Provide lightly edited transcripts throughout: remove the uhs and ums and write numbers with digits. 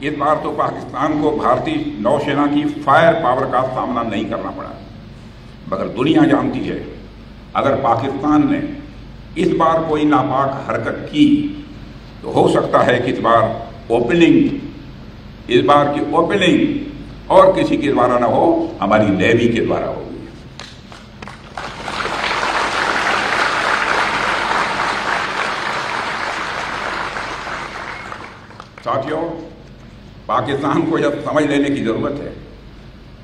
इस बार तो पाकिस्तान को भारतीय नौसेना की फायर पावर का सामना नहीं करना पड़ा, मगर दुनिया जानती है अगर पाकिस्तान ने इस बार कोई नापाक हरकत की तो हो सकता है कि इस बार की ओपनिंग और किसी के द्वारा ना हो, हमारी नेवी के द्वारा होगी। साथियों, पाकिस्तान को यह समझ लेने की जरूरत है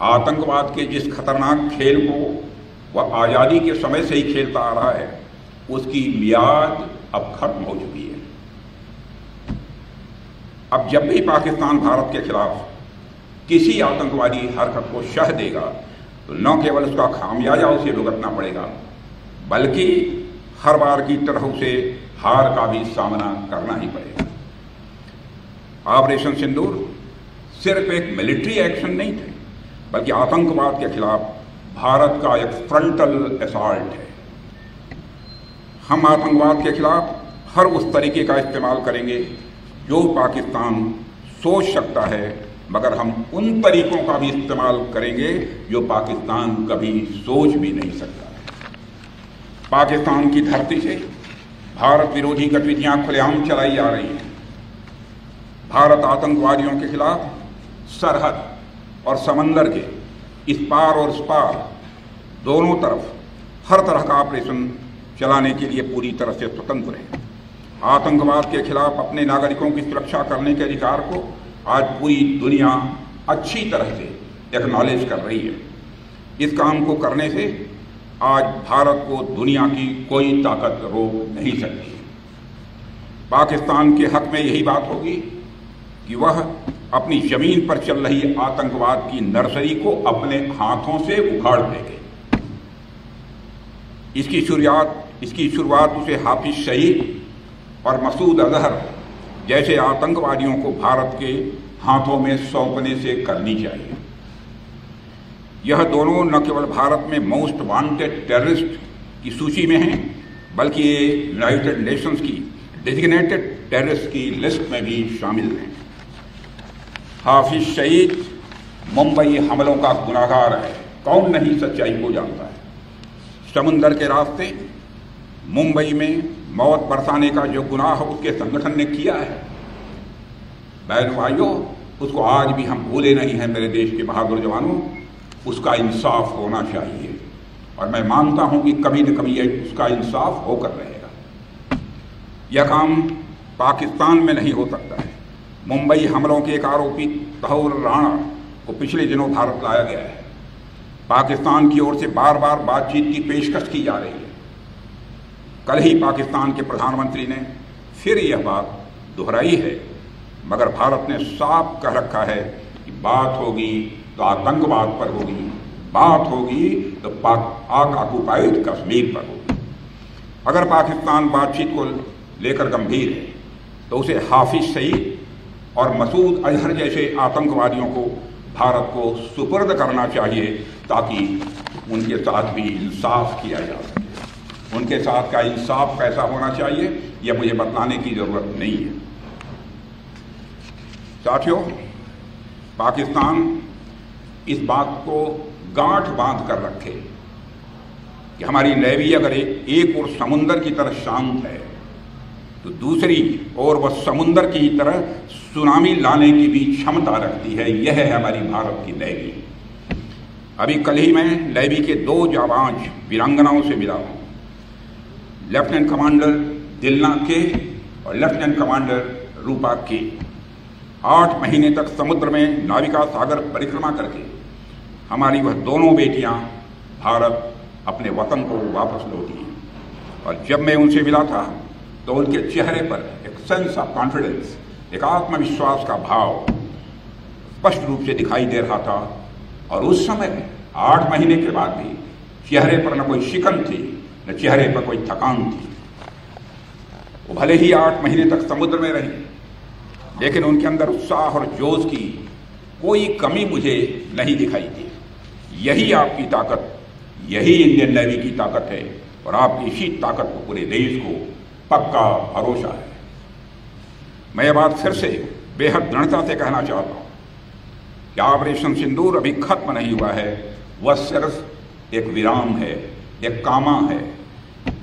आतंकवाद के जिस खतरनाक खेल को वह आजादी के समय से ही खेलता आ रहा है उसकी मियाद अब खत्म हो चुकी है। अब जब भी पाकिस्तान भारत के खिलाफ किसी आतंकवादी हरकत को शह देगा तो न केवल उसका खामियाजा उसे भुगतना पड़ेगा, बल्कि हर बार की तरह उसे हार का भी सामना करना ही पड़ेगा। ऑपरेशन सिंदूर सिर्फ एक मिलिट्री एक्शन नहीं थे, बल्कि आतंकवाद के खिलाफ भारत का एक फ्रंटल असॉल्ट है। हम आतंकवाद के खिलाफ हर उस तरीके का इस्तेमाल करेंगे जो पाकिस्तान सोच सकता है, मगर हम उन तरीकों का भी इस्तेमाल करेंगे जो पाकिस्तान कभी सोच भी नहीं सकता। पाकिस्तान की धरती से भारत विरोधी गतिविधियां खुलेआम चलाई जा रही हैं। भारत आतंकवादियों के खिलाफ सरहद और समंदर के इस पार और उस पार दोनों तरफ हर तरह का ऑपरेशन चलाने के लिए पूरी तरह से स्वतंत्र है। आतंकवाद के खिलाफ अपने नागरिकों की सुरक्षा करने के अधिकार को आज पूरी दुनिया अच्छी तरह से एक्नॉलेज कर रही है। इस काम को करने से आज भारत को दुनिया की कोई ताकत रोक नहीं सकती। पाकिस्तान के हक में यही बात होगी कि वह अपनी जमीन पर चल रही आतंकवाद की नर्सरी को अपने हाथों से उखाड़ देंगे। इसकी शुरुआत उसे हाफिज सईद और मसूद अजहर जैसे आतंकवादियों को भारत के हाथों में सौंपने से करनी चाहिए। यह दोनों न केवल भारत में मोस्ट वांटेड टेररिस्ट की सूची में हैं, बल्कि ये यूनाइटेड नेशंस की डेजिग्नेटेड टेररिस्ट की लिस्ट में भी शामिल हैं। हाफिज सईद मुंबई हमलों का गुनाहगार है, कौन नहीं सच्चाई को जानता है। समुंदर के रास्ते मुंबई में मौत बरसाने का जो गुनाह उसके संगठन ने किया है, बहनों भाइयों, उसको आज भी हम भूले नहीं हैं। मेरे देश के बहादुर जवानों, उसका इंसाफ होना चाहिए और मैं मानता हूं कि कभी न कभी उसका इंसाफ होकर रहेगा। यह काम पाकिस्तान में नहीं हो सकता है। मुंबई हमलों के एक आरोपी तहूर राणा को पिछले दिनों भारत लाया गया है। पाकिस्तान की ओर से बार बार बातचीत की पेशकश की जा रही है। कल ही पाकिस्तान के प्रधानमंत्री ने फिर यह बात दोहराई है, मगर भारत ने साफ कह रखा है कि बात होगी तो आतंकवाद पर होगी, बात होगी तो पाक ऑक्युपाइड कश्मीर पर होगी। अगर पाकिस्तान बातचीत को लेकर गंभीर है तो उसे हाफिज सईद और मसूद अजहर जैसे आतंकवादियों को भारत को सुपुर्द करना चाहिए, ताकि उनके साथ भी इंसाफ किया जा सके। उनके साथ का इंसाफ कैसा होना चाहिए यह मुझे बतलाने की जरूरत नहीं है। साथियों, पाकिस्तान इस बात को गांठ बांध कर रखे कि हमारी नेवी अगर एक ओर समुंदर की तरह शांत है तो दूसरी ओर वह समुंदर की तरह सुनामी लाने की भी क्षमता रखती है। यह है हमारी भारत की नेवी। अभी कल ही मैं नेवी के 2 जाबाज वीरांगनाओं से मिला हूं, लेफ्टिनेंट कमांडर दिलना के और लेफ्टिनेंट कमांडर रूपा के। 8 महीने तक समुद्र में नाविका सागर परिक्रमा करके हमारी वह दोनों बेटियां भारत अपने वतन को वापस लौटी हैं। और जब मैं उनसे मिला था तो उनके चेहरे पर एक सेंस ऑफ कॉन्फिडेंस, एक आत्मविश्वास का भाव स्पष्ट रूप से दिखाई दे रहा था। और उस समय 8 महीने के बाद भी चेहरे पर न कोई शिकन थी, न चेहरे पर कोई थकान थी। वो भले ही 8 महीने तक समुद्र में रही, लेकिन उनके अंदर उत्साह और जोश की कोई कमी मुझे नहीं दिखाई दी। यही आपकी ताकत, यही इंडियन नेवी की ताकत है और आपकी इसी ताकत को पूरे देश को पक्का भरोसा है। मैं ये बात फिर से बेहद दृढ़ता से कहना चाहता हूं कि ऑपरेशन सिंदूर अभी खत्म नहीं हुआ है। वह सिर्फ एक विराम है, एक कामा है,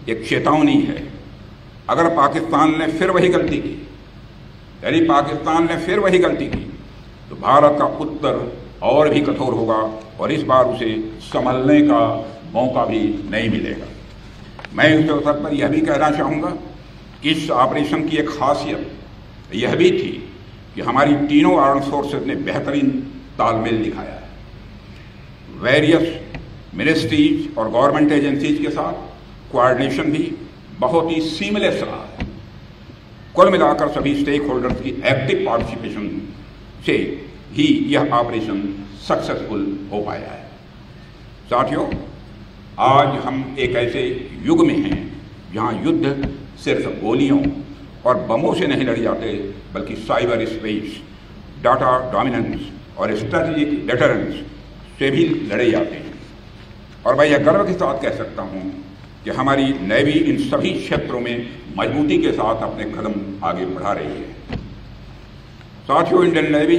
एक चेतावनी है। अगर पाकिस्तान ने फिर वही गलती की, यानी पाकिस्तान ने फिर वही गलती की, तो भारत का उत्तर और भी कठोर होगा और इस बार उसे संभलने का मौका भी नहीं मिलेगा। मैं इस अवसर पर यह भी कहना चाहूँगा कि इस ऑपरेशन की एक खासियत यह भी थी कि हमारी तीनों आर्म फोर्सेज ने बेहतरीन तालमेल दिखाया है। वेरियस मिनिस्ट्रीज और गवर्नमेंट एजेंसीज के साथ कोऑर्डिनेशन भी बहुत ही सीमलेस रहा है। कुल मिलाकर सभी स्टेक होल्डर्स की एक्टिव पार्टिसिपेशन से ही यह ऑपरेशन सक्सेसफुल हो पाया है। साथियों, आज हम एक ऐसे युग में हैं जहां युद्ध सिर्फ गोलियों और बमों से नहीं लड़े जाते, बल्कि साइबर स्पेस, डाटा डोमिनेंस और स्ट्रेटेजिक डिटरेंस से भी लड़े जाते हैं। और मैं यह गर्व के साथ कह सकता हूं कि हमारी नेवी इन सभी क्षेत्रों में मजबूती के साथ अपने कदम आगे बढ़ा रही है। साथियों, इंडियन नेवी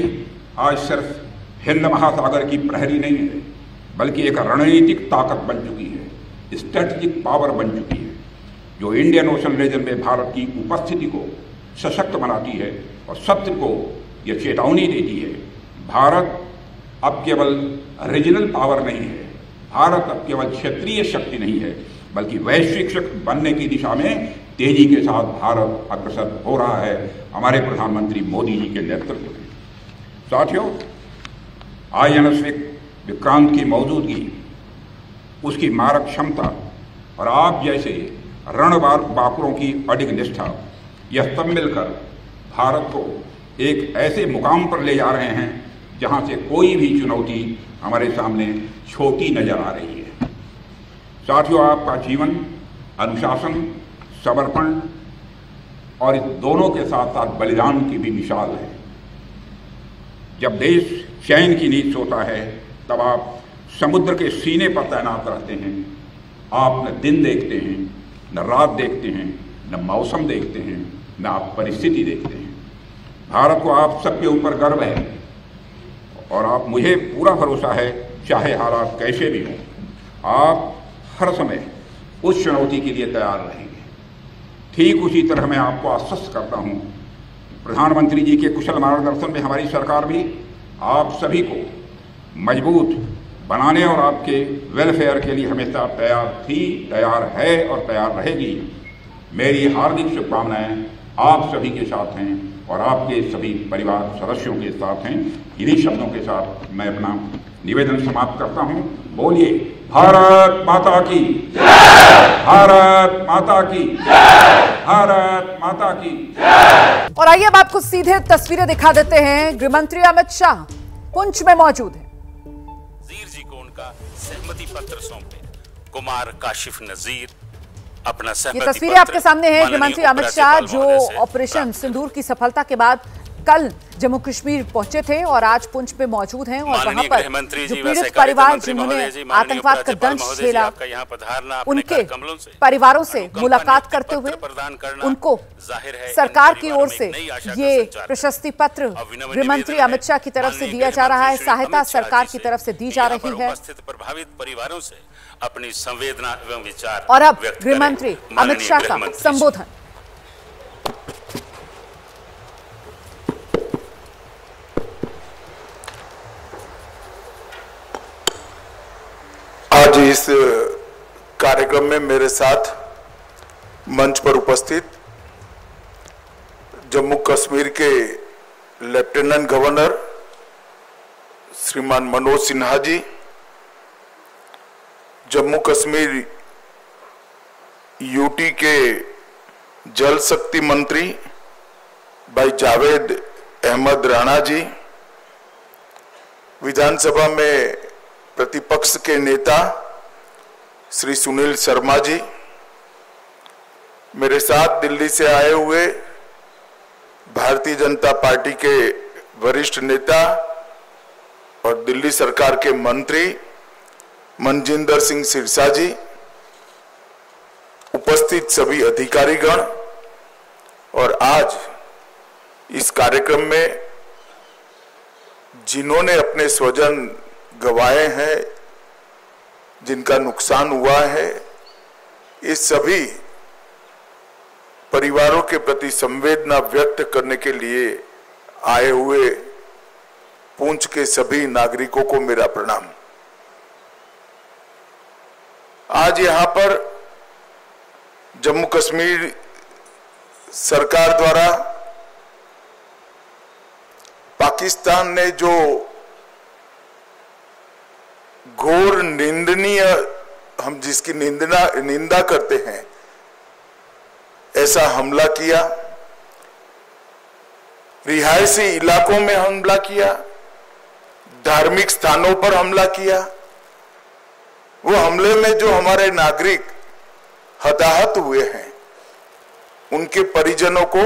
आज सिर्फ हिंद महासागर की प्रहरी नहीं है, बल्कि एक रणनीतिक ताकत बन चुकी है, स्ट्रेटेजिक पावर बन चुकी है, जो इंडियन ओशन रीजन में भारत की उपस्थिति को सशक्त बनाती है और शत्रु को यह चेतावनी देती है। भारत अब केवल रीजनल पावर नहीं है, भारत अब केवल क्षेत्रीय शक्ति नहीं है, बल्कि वैश्विक शक्ति बनने की दिशा में तेजी के साथ भारत अग्रसर हो रहा है हमारे प्रधानमंत्री मोदी जी के नेतृत्व में। साथियों, INS विक्रांत की मौजूदगी, उसकी मारक क्षमता और आप जैसे रणबार बाकुरों की अडिग निष्ठा, यह सब मिलकर भारत को एक ऐसे मुकाम पर ले जा रहे हैं जहां से कोई भी चुनौती हमारे सामने छोटी नजर आ रही है। साथियों, आपका जीवन अनुशासन, समर्पण और इस दोनों के साथ साथ बलिदान की भी मिसाल है। जब देश चैन की नींद सोता है, तब आप समुद्र के सीने पर तैनात रहते हैं। आप न दिन देखते हैं, न रात देखते हैं, न मौसम देखते हैं, न आप परिस्थिति देखते हैं। भारत को आप सबके ऊपर गर्व है और आप, मुझे पूरा भरोसा है, चाहे हालात कैसे भी हों, आप हर समय उस चुनौती के लिए तैयार रहेंगे। ठीक उसी तरह मैं आपको आश्वस्त करता हूं, प्रधानमंत्री जी के कुशल मार्गदर्शन में हमारी सरकार भी आप सभी को मजबूत बनाने और आपके वेलफेयर के लिए हमेशा तैयार थी, तैयार है और तैयार रहेगी। मेरी हार्दिक शुभकामनाएं आप सभी के साथ हैं और आपके सभी परिवार सदस्यों के साथ हैं। इन्हीं शब्दों के साथ मैं अपना निवेदन समाप्त करता हूं। बोलिए भारत माता की जय, भारत माता की जय, भारत माता की जय। और आइए अब आपको सीधे तस्वीरें दिखा देते हैं। गृहमंत्री अमित शाह पुंछ में मौजूद हैं। नजीर जी को उनका सहमति पत्र सौंपे। कुमार काशिफ नजीर अपना सहमति ये तस्वीरें आपके सामने हैं। गृहमंत्री अमित शाह जो ऑपरेशन सिंदूर की सफलता के बाद कल जम्मू कश्मीर पहुंचे थे और आज पुंछ में मौजूद हैं और वहां पर जो पीड़ित परिवार जिन्होंने आतंकवाद का दंश झेला, उनके परिवारों से मुलाकात करते हुए उनको सरकार की ओर से ये प्रशस्ति पत्र गृहमंत्री अमित शाह की तरफ से दिया जा रहा है। सहायता सरकार की तरफ से दी जा रही है। प्रभावित परिवारों से अपनी संवेदना एवं विचार और अब गृहमंत्री अमित शाह का संबोधन। आज इस कार्यक्रम में मेरे साथ मंच पर उपस्थित जम्मू कश्मीर के लेफ्टिनेंट गवर्नर श्रीमान मनोज सिन्हा जी, जम्मू कश्मीर यूटी के जल शक्ति मंत्री भाई जावेद अहमद राणा जी, विधानसभा में प्रतिपक्ष के नेता श्री सुनील शर्मा जी, मेरे साथ दिल्ली से आए हुए भारतीय जनता पार्टी के वरिष्ठ नेता और दिल्ली सरकार के मंत्री मनजिंदर सिंह सिरसा जी, उपस्थित सभी अधिकारीगण और आज इस कार्यक्रम में जिन्होंने अपने स्वजन गंवाए हैं, जिनका नुकसान हुआ है, ये सभी परिवारों के प्रति संवेदना व्यक्त करने के लिए आए हुए पुंछ के सभी नागरिकों को मेरा प्रणाम। आज यहां पर जम्मू कश्मीर सरकार द्वारा पाकिस्तान ने जो घोर निंदनीय, हम जिसकी निंदा करते हैं, ऐसा हमला किया, रिहायशी इलाकों में हमला किया, धार्मिक स्थानों पर हमला किया। वो हमले में जो हमारे नागरिक हताहत हुए हैं, उनके परिजनों को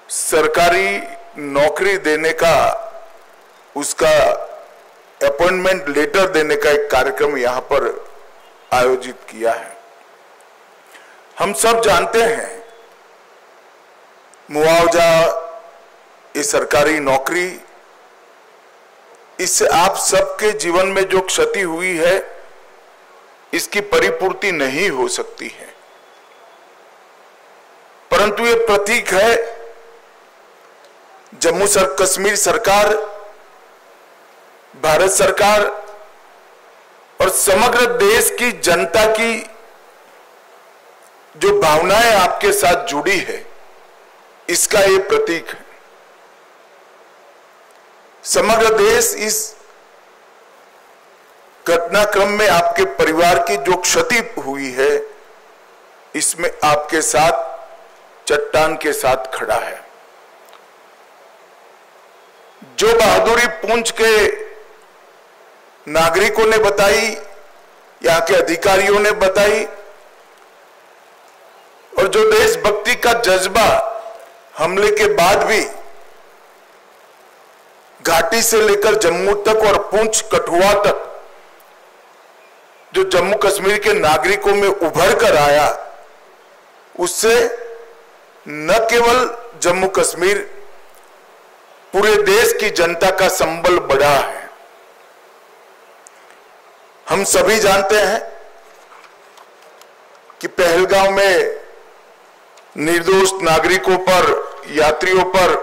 सरकारी नौकरी देने का, उसका अपॉइंटमेंट लेटर देने का एक कार्यक्रम यहां पर आयोजित किया है। हम सब जानते हैं मुआवजा, ये सरकारी नौकरी, इससे आप सबके जीवन में जो क्षति हुई है, इसकी परिपूर्ति नहीं हो सकती है, परंतु ये प्रतीक है जम्मू कश्मीर सरकार, भारत सरकार और समग्र देश की जनता की जो भावनाएं आपके साथ जुड़ी है, इसका ये प्रतीक है। समग्र देश इस घटनाक्रम में आपके परिवार की जो क्षति हुई है, इसमें आपके साथ चट्टान के साथ खड़ा है। जो बहादुरी पुंछ के नागरिकों ने बताई, यहां के अधिकारियों ने बताई, और जो देशभक्ति का जज्बा हमले के बाद भी घाटी से लेकर जम्मू तक और पुंछ कठुआ तक जो जम्मू कश्मीर के नागरिकों में उभर कर आया, उससे न केवल जम्मू कश्मीर, पूरे देश की जनता का संबल बढ़ा है। हम सभी जानते हैं कि पहलगांव में निर्दोष नागरिकों पर, यात्रियों पर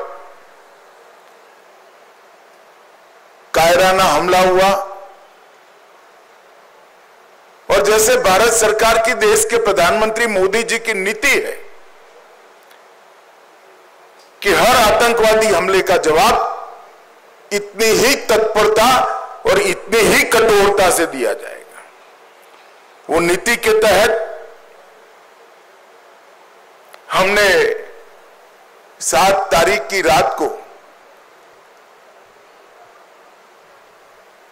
कायराना हमला हुआ, और जैसे भारत सरकार की, देश के प्रधानमंत्री मोदी जी की नीति है कि हर आतंकवादी हमले का जवाब इतनी ही तत्परता और इतनी ही कठोरता से दिया जाएगा। वो नीति के तहत हमने 7 तारीख की रात को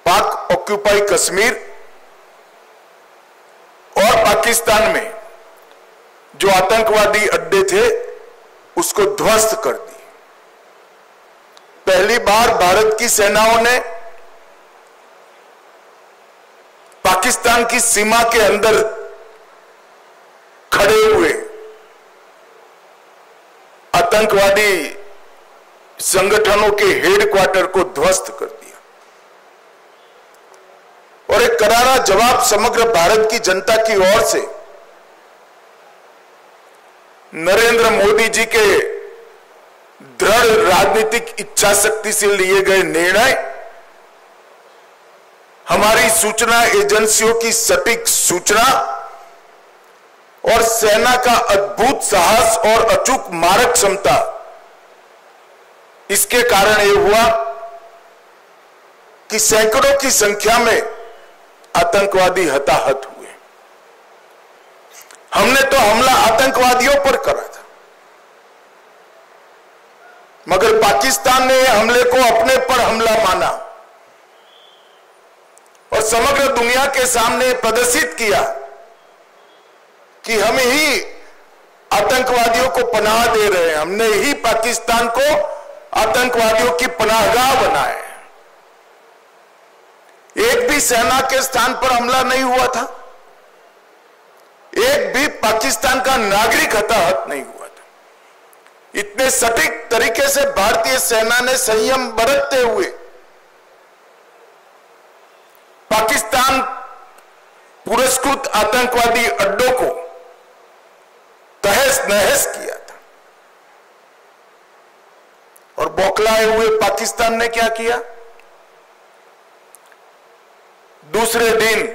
पाक ऑक्यूपाई कश्मीर और पाकिस्तान में जो आतंकवादी अड्डे थे, उसको ध्वस्त कर दी। पहली बार भारत की सेनाओं ने पाकिस्तान की सीमा के अंदर खड़े हुए आतंकवादी संगठनों के हेडक्वार्टर को ध्वस्त कर दिया, और एक करारा जवाब समग्र भारत की जनता की ओर से नरेंद्र मोदी जी के दृढ़ राजनीतिक इच्छा शक्ति से लिए गए निर्णय, हमारी सूचना एजेंसियों की सटीक सूचना और सेना का अद्भुत साहस और अचूक मारक क्षमता, इसके कारण यह हुआ कि सैकड़ों की संख्या में आतंकवादी हताहत हुए। हमने तो हमला आतंकवादियों पर करा था, मगर पाकिस्तान ने हमले को अपने पर हमला माना और समग्र दुनिया के सामने प्रदर्शित किया कि हम ही आतंकवादियों को पनाह दे रहे हैं, हमने ही पाकिस्तान को आतंकवादियों की पनाहगाह बनाया है। एक भी सेना के स्थान पर हमला नहीं हुआ था, एक भी पाकिस्तान का नागरिक हताहत नहीं हुआ था। इतने सटीक तरीके से भारतीय सेना ने संयम बरतते हुए पाकिस्तान पुरस्कृत आतंकवादी अड्डों को तहस नहस किया था। और बौखलाए हुए पाकिस्तान ने क्या किया? दूसरे दिन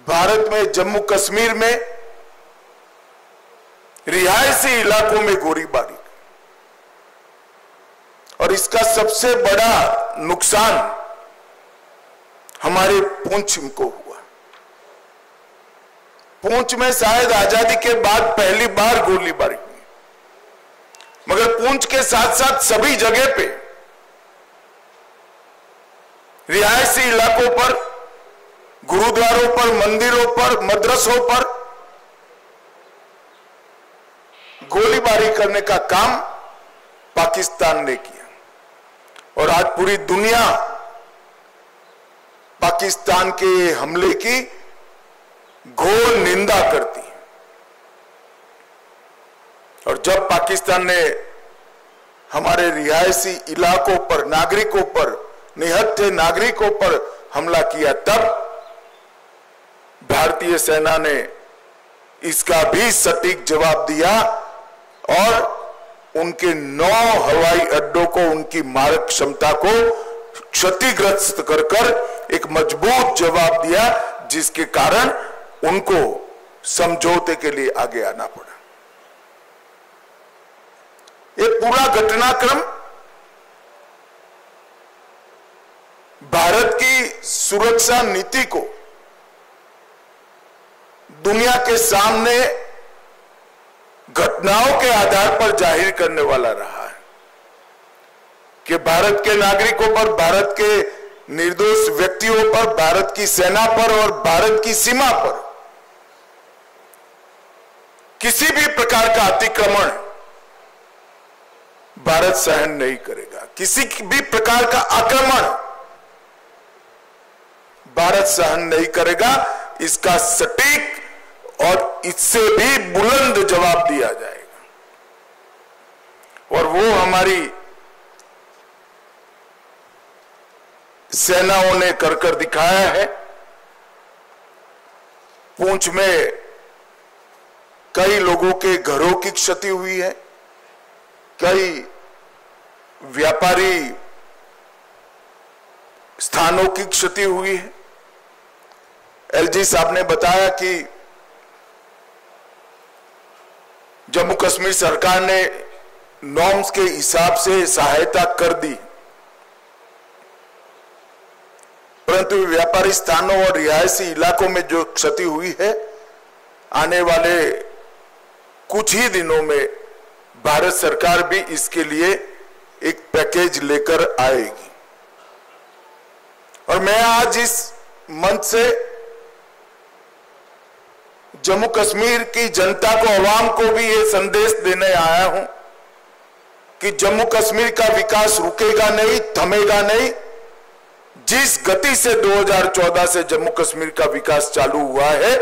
भारत में जम्मू कश्मीर में रिहायशी इलाकों में गोलीबारी, और इसका सबसे बड़ा नुकसान हमारे पुंछ को हुआ। पुंछ में शायद आजादी के बाद पहली बार गोलीबारी हुई, मगर पुंछ के साथ साथ सभी जगह पे रिहायशी इलाकों पर, गुरुद्वारों पर, मंदिरों पर, मदरसों पर गोलीबारी करने का काम पाकिस्तान ने किया। और आज पूरी दुनिया पाकिस्तान के हमले की घोर निंदा करती है। और जब पाकिस्तान ने हमारे रिहायशी इलाकों पर, नागरिकों पर, निहत्थे नागरिकों पर हमला किया, तब भारतीय सेना ने इसका भी सटीक जवाब दिया और उनके 9 हवाई अड्डों को, उनकी मारक क्षमता को क्षतिग्रस्त कर एक मजबूत जवाब दिया, जिसके कारण उनको समझौते के लिए आगे आना पड़ा। ये पूरा घटनाक्रम भारत की सुरक्षा नीति को दुनिया के सामने घटनाओं के आधार पर जाहिर करने वाला रहा है कि भारत के नागरिकों पर, भारत के निर्दोष व्यक्तियों पर, भारत की सेना पर और भारत की सीमा पर किसी भी प्रकार का अतिक्रमण भारत सहन नहीं करेगा। किसी भी प्रकार का आक्रमण भारत सहन नहीं करेगा। इसका सटीक और इससे भी बुलंद जवाब दिया जाएगा, और वो हमारी सेनाओं ने कर दिखाया है। पुंछ में कई लोगों के घरों की क्षति हुई है, कई व्यापारी स्थानों की क्षति हुई है। एलजी साहब ने बताया कि जम्मू कश्मीर सरकार ने नॉर्म्स के हिसाब से सहायता कर दी, परंतु व्यापारी स्थानों और रिहायशी इलाकों में जो क्षति हुई है, आने वाले कुछ ही दिनों में भारत सरकार भी इसके लिए एक पैकेज लेकर आएगी। और मैं आज इस मंच से जम्मू कश्मीर की जनता को, आवाम को भी ये संदेश देने आया हूं कि जम्मू कश्मीर का विकास रुकेगा नहीं, थमेगा नहीं। जिस गति से 2014 से जम्मू कश्मीर का विकास चालू हुआ है,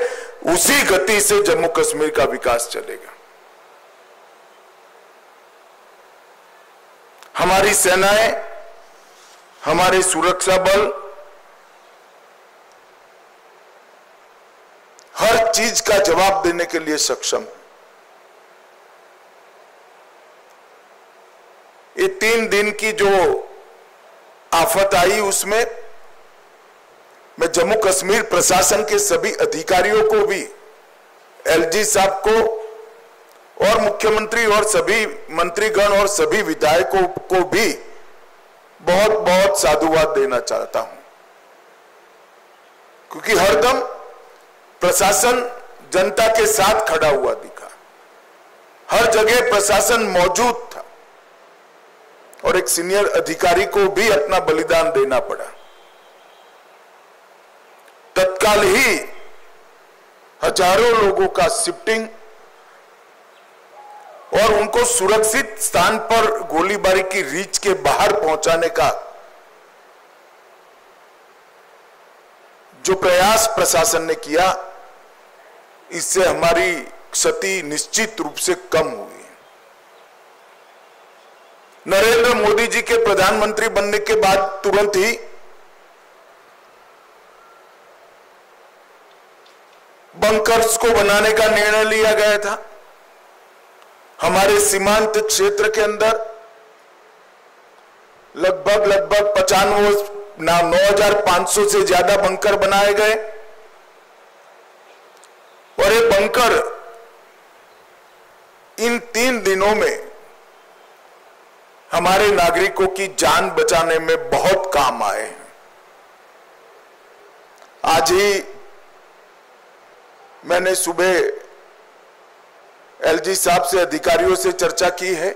उसी गति से जम्मू कश्मीर का विकास चलेगा। हमारी सेनाएं, हमारे सुरक्षा बल हर चीज का जवाब देने के लिए सक्षम है। ये 3 दिन की जो आफत आई, उसमें मैं जम्मू कश्मीर प्रशासन के सभी अधिकारियों को भी, एलजी साहब को और मुख्यमंत्री और सभी मंत्रीगण और सभी विधायकों को भी बहुत बहुत साधुवाद देना चाहता हूं, क्योंकि हरदम प्रशासन जनता के साथ खड़ा हुआ दिखा। हर जगह प्रशासन मौजूद था और एक सीनियर अधिकारी को भी अपना बलिदान देना पड़ा। तत्काल ही हजारों लोगों का शिफ्टिंग और उनको सुरक्षित स्थान पर गोलीबारी की रीच के बाहर पहुंचाने का जो प्रयास प्रशासन ने किया, इससे हमारी क्षति निश्चित रूप से कम हुई। नरेंद्र मोदी जी के प्रधानमंत्री बनने के बाद तुरंत ही बंकर्स को बनाने का निर्णय लिया गया था। हमारे सीमांत क्षेत्र के अंदर लगभग 9,500 से ज्यादा बंकर बनाए गए और ये बंकर इन 3 दिनों में हमारे नागरिकों की जान बचाने में बहुत काम आए हैं। आज ही मैंने सुबह एलजी साहब से, अधिकारियों से चर्चा की है।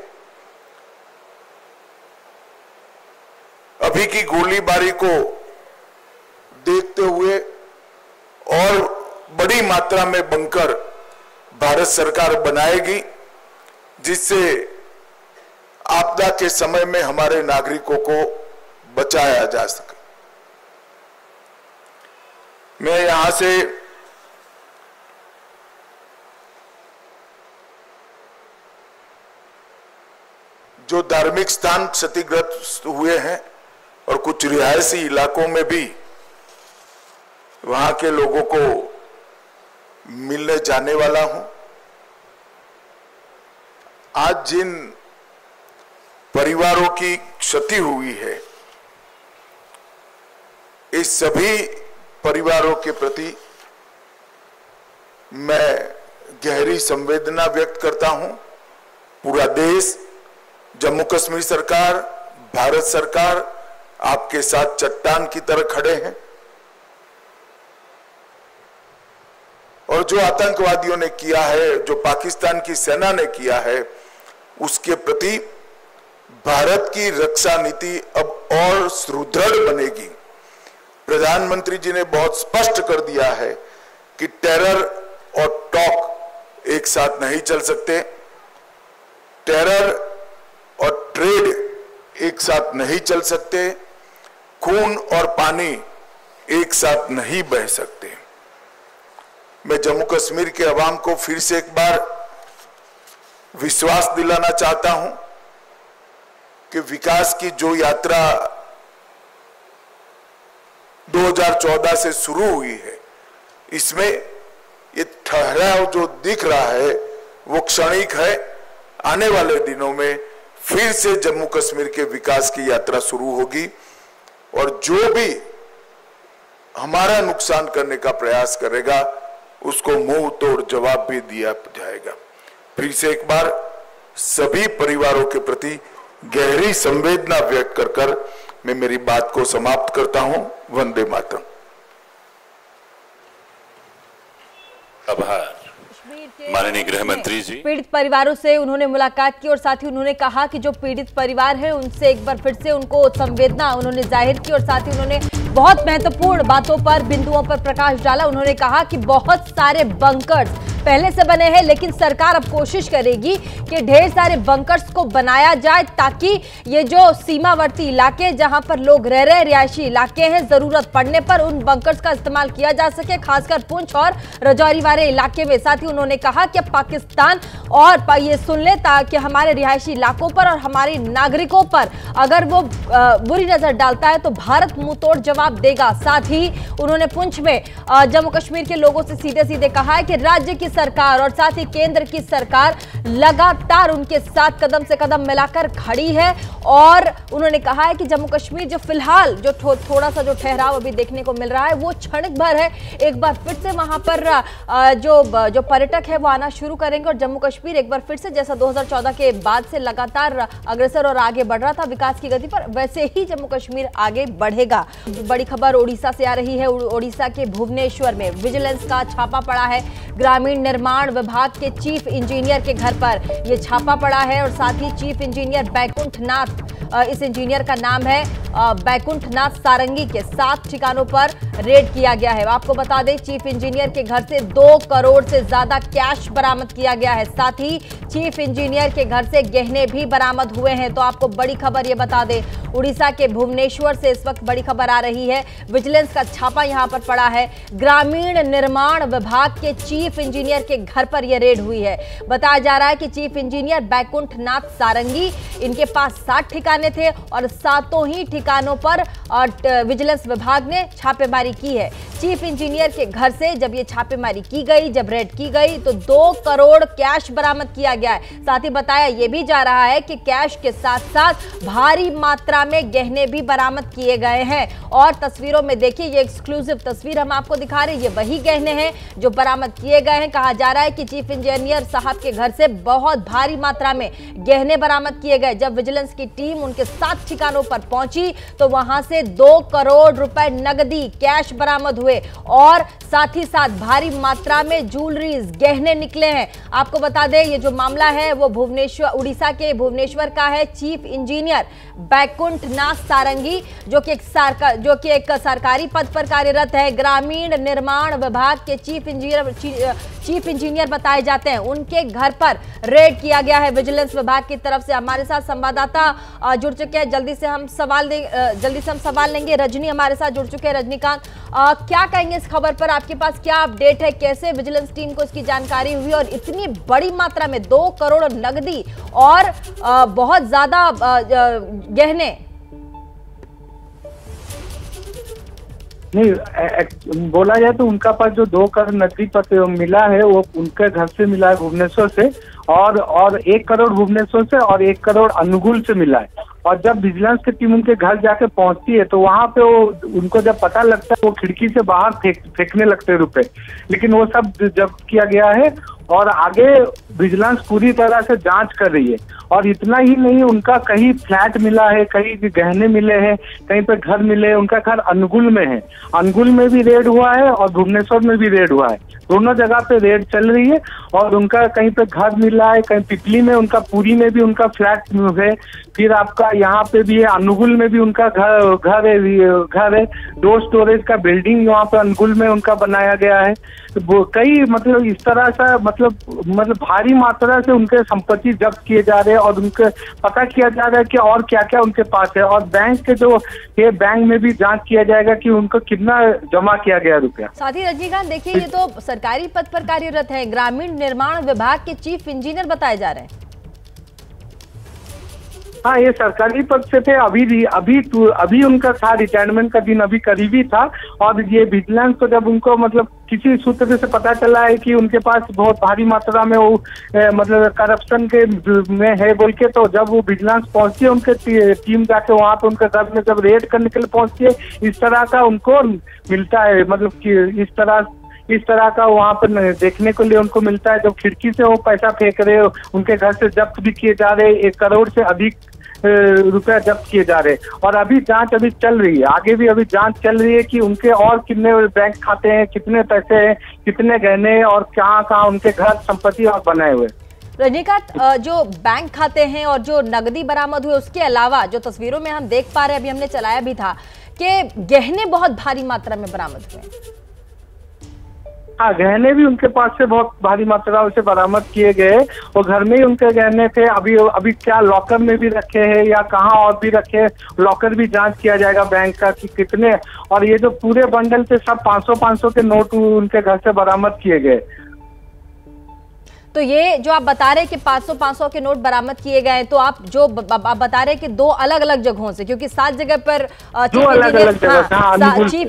अभी की गोलीबारी को देखते हुए और बड़ी मात्रा में बंकर भारत सरकार बनाएगी, जिससे आपदा के समय में हमारे नागरिकों को बचाया जा सके। मैं यहां से जो धार्मिक स्थान क्षतिग्रस्त हुए हैं और कुछ रिहायशी इलाकों में भी वहां के लोगों को मिलने जाने वाला हूं। आज जिन परिवारों की क्षति हुई है, इस सभी परिवारों के प्रति मैं गहरी संवेदना व्यक्त करता हूं। पूरा देश, जम्मू कश्मीर सरकार, भारत सरकार आपके साथ चट्टान की तरह खड़े हैं और जो आतंकवादियों ने किया है, जो पाकिस्तान की सेना ने किया है, उसके प्रति भारत की रक्षा नीति अब और सुदृढ़ बनेगी। प्रधानमंत्री जी ने बहुत स्पष्ट कर दिया है कि टेरर और टॉक एक साथ नहीं चल सकते, टेरर और ट्रेड एक साथ नहीं चल सकते, खून और पानी एक साथ नहीं बह सकते। मैं जम्मू कश्मीर के अवाम को फिर से एक बार विश्वास दिलाना चाहता हूं कि विकास की जो यात्रा 2014 से शुरू हुई है, इसमें ये ठहराव जो दिख रहा है वो क्षणिक है। आने वाले दिनों में फिर से जम्मू कश्मीर के विकास की यात्रा शुरू होगी और जो भी हमारा नुकसान करने का प्रयास करेगा उसको मुंह तोड़ जवाब भी दिया जाएगा। फिर से एक बार सभी परिवारों के प्रति गहरी संवेदना व्यक्त कर मैं मेरी बात को समाप्त करता हूं। वंदे मातरम। आभार माननीय गृह मंत्री जी। पीड़ित परिवारों से उन्होंने मुलाकात की और साथ ही उन्होंने कहा कि जो पीड़ित परिवार है उनसे एक बार फिर से उनको संवेदना उन्होंने जाहिर की और साथ ही उन्होंने बहुत महत्वपूर्ण बातों पर, बिंदुओं पर प्रकाश डाला। उन्होंने कहा कि बहुत सारे बंकर्स पहले से बने हैं, लेकिन सरकार अब कोशिश करेगी कि ढेर सारे बंकर्स को बनाया जाए ताकि ये जो सीमावर्ती इलाके जहां पर लोग रह रहे रिहायशी इलाके हैं, जरूरत पड़ने पर उन बंकर्स का इस्तेमाल किया जा सके, खासकर पुंछ और राजौरी वाले इलाके में। साथ ही उन्होंने कहा कि पाकिस्तान और ये सुन ले ताकि हमारे रिहायशी इलाकों पर और हमारे नागरिकों पर अगर वो बुरी नजर डालता है तो भारत मुंह तोड़ जवाब देगा। साथ ही उन्होंने पुंछ में जम्मू कश्मीर के लोगों से सीधे सीधे कहा है कि राज्य की सरकार और साथ ही केंद्र की सरकार लगातार उनके साथ कदम से कदम मिलाकर खड़ी है और उन्होंने कहा है कि जम्मू कश्मीर जो फिलहाल जो थोड़ा सा जो ठहराव अभी देखने को मिल रहा है वो क्षणिक भर है। एक बार फिर से वहां पर जो पर्यटक है वो आना शुरू करेंगे और जम्मू कश्मीर एक बार फिर से जैसा 2014 के बाद से लगातार अग्रसर और आगे बढ़ रहा था विकास की गति पर, वैसे ही जम्मू कश्मीर आगे बढ़ेगा। बड़ी खबर ओडिशा से आ रही है। ओडिशा के भुवनेश्वर में विजिलेंस का छापा पड़ा है। ग्रामीण निर्माण विभाग के चीफ इंजीनियर के घर पर यह छापा पड़ा है और साथ ही चीफ इंजीनियर बैकुंठ नाथ, इस इंजीनियर का नाम है बैकुंठ नाथ सारंगी के 7 ठिकानों पर रेड किया गया है। आपको बता दें चीफ इंजीनियर के घर से 2 करोड़ से ज्यादा कैश बरामद किया गया है। साथ ही चीफ इंजीनियर के घर से गहने भी बरामद हुए हैं। तो आपको बड़ी खबर ये बता दें, उड़ीसा के भुवनेश्वर से इस वक्त बड़ी खबर आ रही है। विजिलेंस का छापा यहां पर पड़ा है। ग्रामीण निर्माण विभाग के चीफ इंजीनियर के घर पर यह रेड हुई है। बताया जा रहा है कि चीफ इंजीनियर बैकुंठ नाथ सारंगी, इनके पास 7 ठिकाने थे और 7 ही ठिकानों पर विजिलेंस विभाग ने छापेमारी की है। चीफ इंजीनियर के घर से जब ये छापेमारी की गई, जब रेड की गई, तो 2 करोड़ कैश बरामद किया गया है। साथ ही बताया ये भी जा रहा है कि कैश के साथ साथ भारी मात्रा में गहने भी बरामद किए गए हैं। और तस्वीरों में देखिए, ये एक्सक्लूसिव तस्वीर हम आपको दिखा रहे हैं, ये वही गहने हैं जो बरामद किए गए हैं। कहा जा रहा है कि चीफ इंजीनियर साहब के घर से बहुत भारी मात्रा में गहने बरामद किए गए। जब विजिलेंस की टीम उनके 7 ठिकानों पर पहुंची तो वहां से 2 करोड़ रुपए नगदी कैश बरामद हुए और साथ ही साथ भारी मात्रा में ज्वेलरीज, गहने निकले हैं। आपको बता दें, ये जो मामला है वो भुवनेश्वर, उड़ीसा के भुवनेश्वर का है। चीफ इंजीनियर बैकुंठ नाथ सारंगी जो कि एक सरकारी पद पर कार्यरत है, ग्रामीण निर्माण विभाग के चीफ इंजीनियर बताए जाते हैं। उनके घर पर रेड किया गया है विजिलेंस विभाग की तरफ से। हमारे साथ संवाददाता जुड़ चुके हैं, जल्दी से हम सवाल लेंगे। रजनी हमारे साथ जुड़ चुके हैं। रजनीकांत, क्या कहेंगे इस खबर पर? आपके पास क्या अपडेट है? कैसे विजिलेंस टीम को इसकी जानकारी हुई और इतनी बड़ी मात्रा में 2 करोड़ नगदी और बहुत ज्यादा गहने? नहीं, बोला जाए तो उनका पास जो 2 करोड़ नकदी पत्र मिला है वो उनके घर से मिला है, भुवनेश्वर से, और 1 करोड़ भुवनेश्वर से और 1 करोड़ अनुगुल से मिला है। और जब विजिलेंस की टीम उनके घर जाके पहुंचती है तो वहां पे उनको जब पता लगता है वो खिड़की से बाहर फेंकने लगते हैं रुपए, लेकिन वो सब जब्त किया गया है और आगे विजिलेंस पूरी तरह से जांच कर रही है। और इतना ही नहीं, उनका कहीं फ्लैट मिला है, कहीं गहने मिले हैं, कहीं पे घर मिले हैं। उनका घर अनुगुल में है, अनुगुल में भी रेड हुआ है और भुवनेश्वर में भी रेड हुआ है। दोनों जगह पे रेड चल रही है और उनका कहीं पे घर मिला है, कहीं पिपली में, उनका पुरी में भी उनका फ्लैट है, फिर आपका यहाँ पे भी है, अनुगुल में भी उनका घर है। 2 स्टोरेज का बिल्डिंग वहाँ पे अनुगुल में उनका बनाया गया है। तो कई मतलब इस तरह से मतलब भारी मात्रा से उनके संपत्ति जब्त किए जा रहे हैं और उनके पता किया जा रहा है कि और क्या क्या उनके पास है। और बैंक के जो ये बैंक में भी जांच किया जाएगा कि उनको कितना जमा किया गया रुपया। साथ ही रजनीकांत देखिए, ये तो सरकारी पद पर कार्यरत है, ग्रामीण निर्माण विभाग के चीफ इंजीनियर बताए जा रहे हैं। हाँ, ये सरकारी पद से थे। अभी उनका था, रिटायरमेंट का दिन अभी करीबी था। और ये विजिलेंस को जब उनको मतलब किसी सूत्र से पता चला है कि उनके पास बहुत भारी मात्रा में वो मतलब करप्शन के में है बोल के, तो जब वो विजिलेंस पहुंची है, उनके टीम जाके वहाँ पे उनके घर में जब रेड करने के लिए पहुंचती है, इस तरह का उनको मिलता है। मतलब कि इस तरह का वहाँ पर देखने को लिए उनको मिलता है। जब खिड़की से वो पैसा फेंक रहे हो, उनके घर से जब्त भी किए जा रहे, 1 करोड़ से अधिक रुपया जब्त किए जा रहे। और अभी जांच चल रही है, आगे भी अभी जांच चल रही है कि उनके और कितने बैंक खाते हैं, कितने पैसे हैं, कितने गहने और कहाँ उनके घर संपत्ति और बनाए हुए। रजनीकांत, जो बैंक खाते हैं और जो नगदी बरामद हुए, उसके अलावा जो तस्वीरों में हम देख पा रहे हैं, अभी हमने चलाया भी था कि गहने बहुत भारी मात्रा में बरामद हुए। हाँ, गहने भी उनके पास से बहुत भारी मात्रा से बरामद किए गए और घर में ही उनके गहने थे। अभी क्या लॉकर में भी रखे हैं या कहाँ और भी रखे हैं, लॉकर भी जांच किया जाएगा बैंक का कि कितने। और ये जो पूरे बंडल थे सब 500 के नोट उनके घर से बरामद किए गए। तो ये जो आप बता रहे हैं कि 500 के नोट बरामद किए गए हैं, तो आप बता रहे हैं कि 2 अलग-अलग जगहों से, क्योंकि 7 जगह पर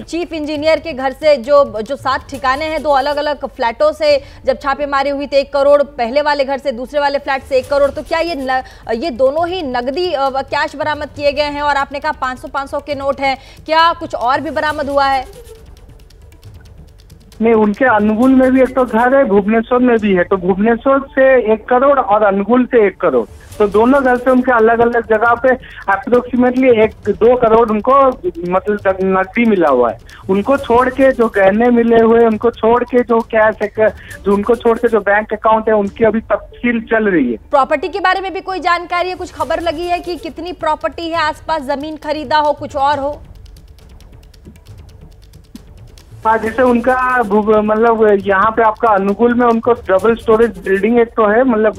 चीफ इंजीनियर के घर से जो 7 ठिकाने हैं, 2 अलग-अलग फ्लैटों से जब छापेमारी हुई थी, 1 करोड़ पहले वाले घर से, दूसरे वाले फ्लैट से 1 करोड़। तो क्या ये दोनों ही नगदी कैश बरामद किए गए हैं? और आपने कहा 500 के नोट हैं, क्या कुछ और भी बरामद हुआ है? नहीं, उनके अनुगुल में भी एक तो घर है, भुवनेश्वर में भी है। तो भुवनेश्वर से 1 करोड़ और अनुगुल से 1 करोड़, तो दोनों घर से उनके अलग अलग जगह पे अप्रोक्सीमेटली 1-2 करोड़ उनको मतलब नकदी मिला हुआ है। उनको छोड़ के जो गहने मिले हुए, उनको छोड़ के जो कैश है, उनको छोड़ के जो बैंक अकाउंट है, उनकी अभी तफसील चल रही है। प्रॉपर्टी के बारे में भी कोई जानकारी है? कुछ खबर लगी है कि कितनी प्रॉपर्टी है, आसपास जमीन खरीदा हो, कुछ और हो? हाँ, जैसे उनका मतलब यहाँ पे आपका अनुगुल में उनको डबल स्टोरेज बिल्डिंग एक तो है, मतलब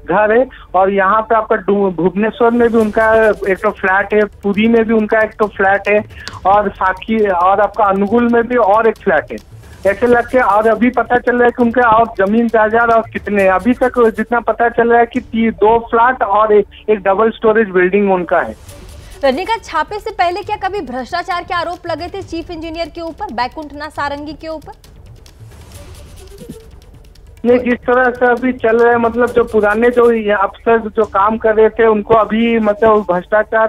घर है। और यहाँ पे आपका भुवनेश्वर में भी उनका एक तो फ्लैट है, पुरी में भी उनका एक तो फ्लैट है, और साकी और आपका अनुगुल में भी और एक फ्लैट है। ऐसे लग के और अभी पता चल रहा है कि उनके और जमीन जायदाद और कितने, अभी तक जितना पता चल रहा है कि 2 फ्लैट और एक डबल स्टोरेज बिल्डिंग उनका है। रजनीकांत, छापे से पहले क्या कभी भ्रष्टाचार के आरोप लगे थे चीफ इंजीनियर के ऊपर, बैकुंठनाथ सारंगी के ऊपर? ये जिस तरह से अभी चल रहे, मतलब जो पुराने जो अफसर जो काम कर रहे थे उनको अभी मतलब भ्रष्टाचार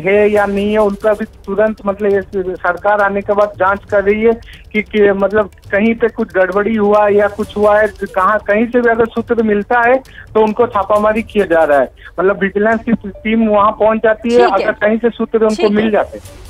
है या नहीं है उनका अभी तुरंत मतलब ये सरकार आने के बाद जांच कर रही है कि मतलब कहीं पे कुछ गड़बड़ी हुआ या कुछ हुआ है, कहाँ कहीं से भी अगर सूत्र मिलता है तो उनको छापामारी किया जा रहा है। मतलब विजिलेंस की टीम वहां पहुंच जाती है, अगर कहीं से सूत्र उनको मिल जाते हैं।